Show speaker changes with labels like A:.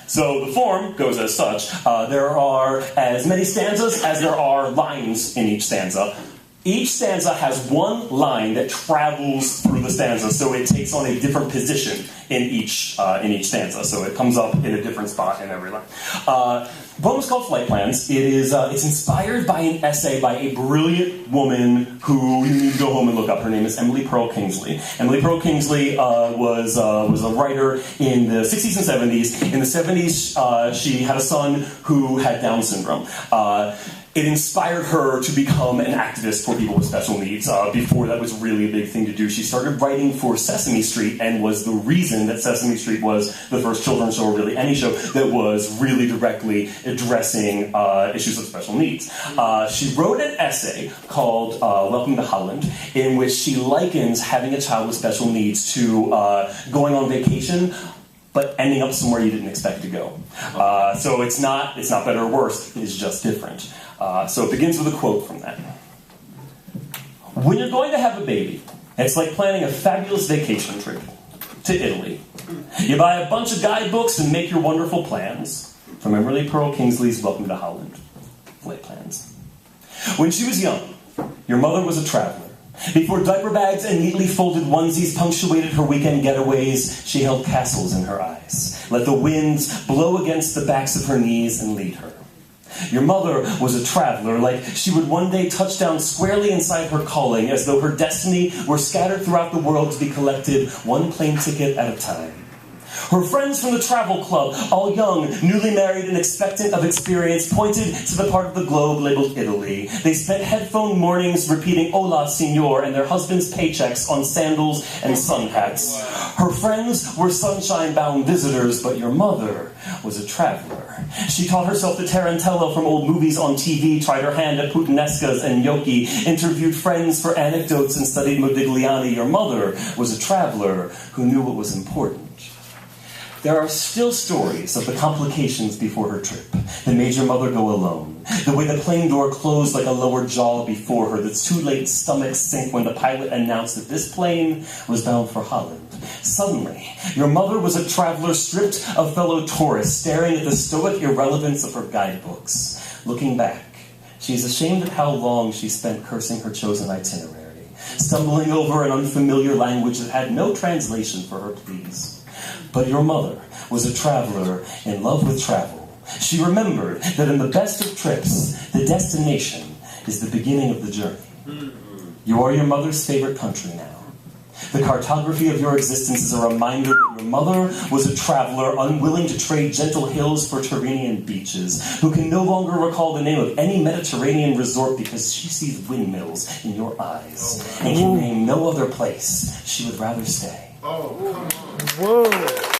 A: So the form goes as such. There are as many stanzas as there are lines in each stanza. Each stanza has one line that travels through the stanza, so it takes on a different position in each stanza. So it comes up in a different spot in every line. The poem is called Flight Plans. It's inspired by an essay by a brilliant woman who you need to go home and look up. Her name is Perl Kingsley. Emily Perl Kingsley was a writer in the 60s and 70s. In the 70s, she had a son who had Down syndrome. It inspired her to become an activist for people with special needs. Before that was really a big thing to do. She started writing for Sesame Street and was the reason that Sesame Street was the first children's show, or really any show, that was really directly addressing issues of special needs. She wrote an essay called Welcome to Holland, in which she likens having a child with special needs to going on vacation, but ending up somewhere you didn't expect to go. So it's not better or worse, it's just different. So it begins with a quote from that. When you're going to have a baby, it's like planning a fabulous vacation trip to Italy. You buy a bunch of guidebooks and make your wonderful plans. From Emily Perl Kingsley's Welcome to Holland, Flight Plans. When she was young, your mother was a traveler. Before diaper bags and neatly folded onesies punctuated her weekend getaways, she held castles in her eyes. Let the winds blow against the backs of her knees and lead her. Your mother was a traveler, like she would one day touch down squarely inside her calling, as though her destiny were scattered throughout the world to be collected one plane ticket at a time. Her friends from the travel club, all young, newly married and expectant of experience, pointed to the part of the globe labeled Italy. They spent headphone mornings repeating "Hola, Signor," and their husbands' paychecks on sandals and sun hats. Her friends were sunshine-bound visitors, but your mother was a traveler. She taught herself the tarantella from old movies on TV, tried her hand at puttanescas and gnocchi, interviewed friends for anecdotes, and studied Modigliani. Your mother was a traveler who knew what was important. There are still stories of the complications before her trip that made your mother go alone. The way the plane door closed like a lower jaw before her, the too late stomach sink when the pilot announced that this plane was bound for Holland. Suddenly, your mother was a traveler stripped of fellow tourists, staring at the stoic irrelevance of her guidebooks. Looking back, she's ashamed of how long she spent cursing her chosen itinerary, stumbling over an unfamiliar language that had no translation for her pleas. But your mother was a traveler in love with travel. She remembered that in the best of trips, the destination is the beginning of the journey. You are your mother's favorite country now. The cartography of your existence is a reminder that your mother was a traveler unwilling to trade gentle hills for Tyrrhenian beaches, who can no longer recall the name of any Mediterranean resort because she sees windmills in your eyes and can name no other place she would rather stay.
B: Oh, come on.
C: Whoa.